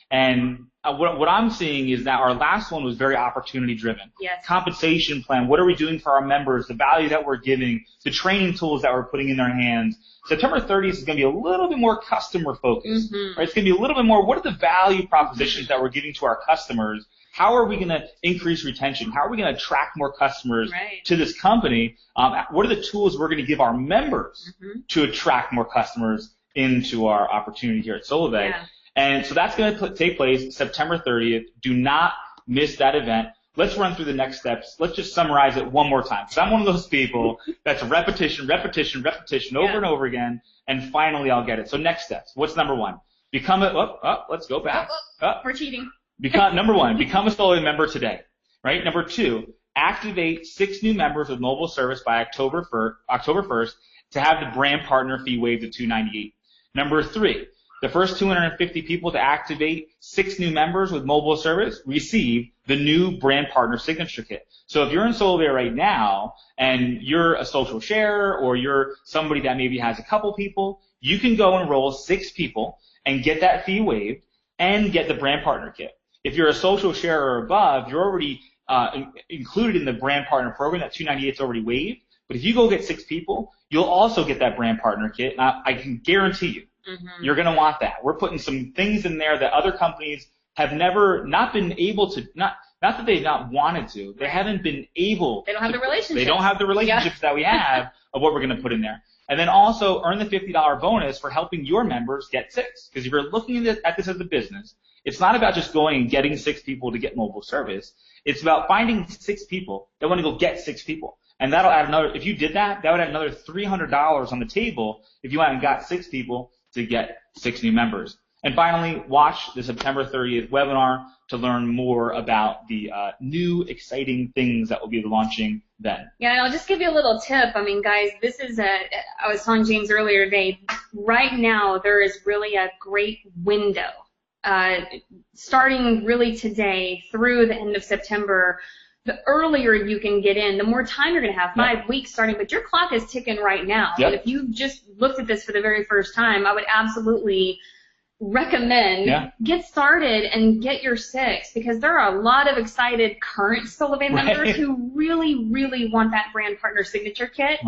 And what I'm seeing is that our last one was very opportunity driven. Yes. Compensation plan. What are we doing for our members? The value that we're giving, the training tools that we're putting in their hands. September 30th is going to be a little bit more customer focused. Right? It's going to be a little bit more, what are the value propositions that we're giving to our customers? How are we going to increase retention? How are we going to attract more customers to this company? What are the tools we're going to give our members to attract more customers into our opportunity here at Solavei? Yeah. And so that's going to take place September 30th. Do not miss that event. Let's run through the next steps. Let's just summarize it one more time. Because I'm one of those people that's repetition over and over again, and finally I'll get it. So next steps. What's number 1? Let's go back. We're cheating. Number 1, become a Solavei member today. Right? Number 2, activate 6 new members with mobile service by October 1st to have the brand partner fee waived to $298. Number 3, the first 250 people to activate 6 new members with mobile service receive the new brand partner signature kit. So if you're in Solavei right now and you're a social sharer or you're somebody that maybe has a couple people, you can go enroll 6 people and get that fee waived and get the brand partner kit. If you're a social sharer or above, you're already included in the brand partner program. That $298 is already waived. But if you go get 6 people, you'll also get that brand partner kit. And I can guarantee you, you're going to want that. We're putting some things in there that other companies have not been able to Not that they've not wanted to. They haven't been able. They don't have the relationships. They don't have the relationships that we have of what we're going to put in there. And then also earn the $50 bonus for helping your members get 6. Because if you're looking at this as a business, it's not about just going and getting 6 people to get mobile service. It's about finding 6 people that want to go get 6 people. And that'll add another, if you did that, that would add another $300 on the table if you went and got 6 people to get 6 new members. And finally, watch the September 30th webinar to learn more about the new exciting things that will be launching then. Yeah, and I'll just give you a little tip. I mean, guys, this is I was telling James earlier today, right now there is really a great window. Starting really today through the end of September, the earlier you can get in, the more time you're going to have. 5 weeks starting, but your clock is ticking right now. Yep. And if you just looked at this for the very first time, I would absolutely recommend get started and get your 6, because there are a lot of excited current Solavei members who really, really want that brand partner signature kit,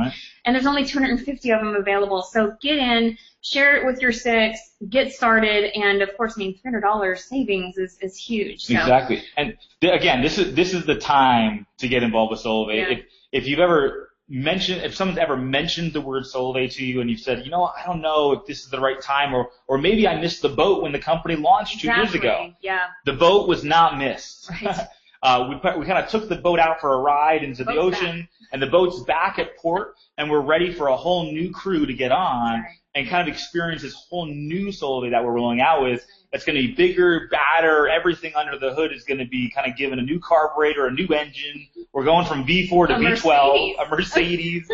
and there's only 250 of them available. So get in, share it with your 6, get started, and of course, I mean, $300 savings is huge. So. Exactly. And again, this is the time to get involved with Solavei. Yeah. If you've ever if someone's ever mentioned the word Solavei to you and you've said, I don't know if this is the right time, or maybe I missed the boat when the company launched 2 years ago. Yeah. The boat was not missed. Right. We kind of took the boat out for a ride into the ocean, and the boat's back at port, and we're ready for a whole new crew to get on and kind of experience this whole new Solavei that we're rolling out with. It's going to be bigger, badder. Everything under the hood is going to be kind of given a new carburetor, a new engine. We're going from V4 to V12, a Mercedes.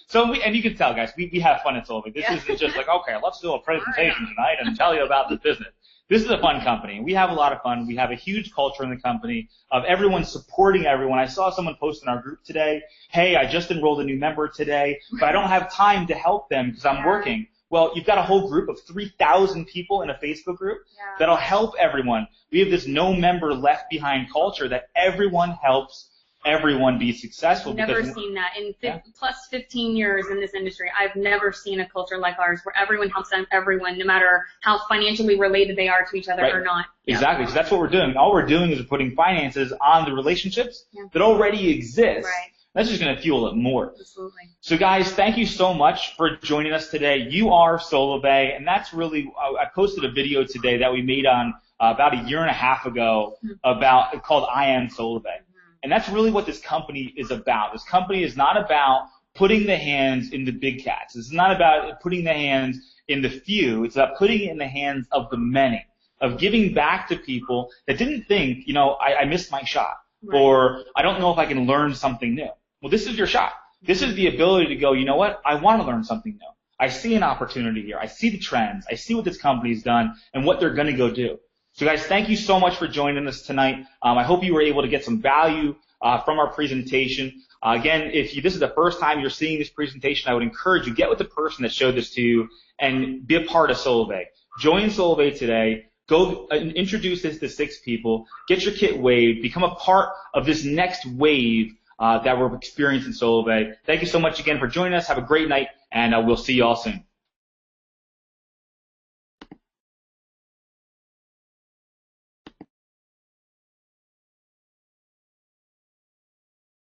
So, and you can tell, guys, we have fun at Solavei. This isn't just like, okay, let's do a presentation tonight and tell you about the business. This is a fun company. We have a lot of fun. We have a huge culture in the company of everyone supporting everyone. I saw someone post in our group today, hey, I just enrolled a new member today, but I don't have time to help them because I'm working. Well, you've got a whole group of 3,000 people in a Facebook group that'll help everyone. We have this no member left behind culture that everyone helps everyone be successful. Never seen that. In plus 15 years in this industry, I've never seen a culture like ours where everyone helps everyone, no matter how financially related they are to each other or not. Exactly. So that's what we're doing. All we're doing is we're putting finances on the relationships that already exist. That's just going to fuel it more. Absolutely. So guys, thank you so much for joining us today. You are Solavei, and that's really, I posted a video today that we made on about a year and a half ago called I Am Solavei. And that's really what this company is about. This company is not about putting the hands in the big cats. It's not about putting the hands in the few. It's about putting it in the hands of the many, of giving back to people that didn't think, I missed my shot, or I don't know if I can learn something new. Well, this is your shot. This is the ability to go, you know what? I want to learn something new. I see an opportunity here. I see the trends. I see what this company's done and what they're going to go do. So guys, thank you so much for joining us tonight. I hope you were able to get some value from our presentation. Again, if this is the first time you're seeing this presentation, I would encourage you, get with the person that showed this to you and be a part of Solavei. Join Solavei today. Go and introduce this to 6 people. Get your kit waived. Become a part of this next wave that we're experiencing Solavei. Thank you so much again for joining us. Have a great night, and we'll see you all soon.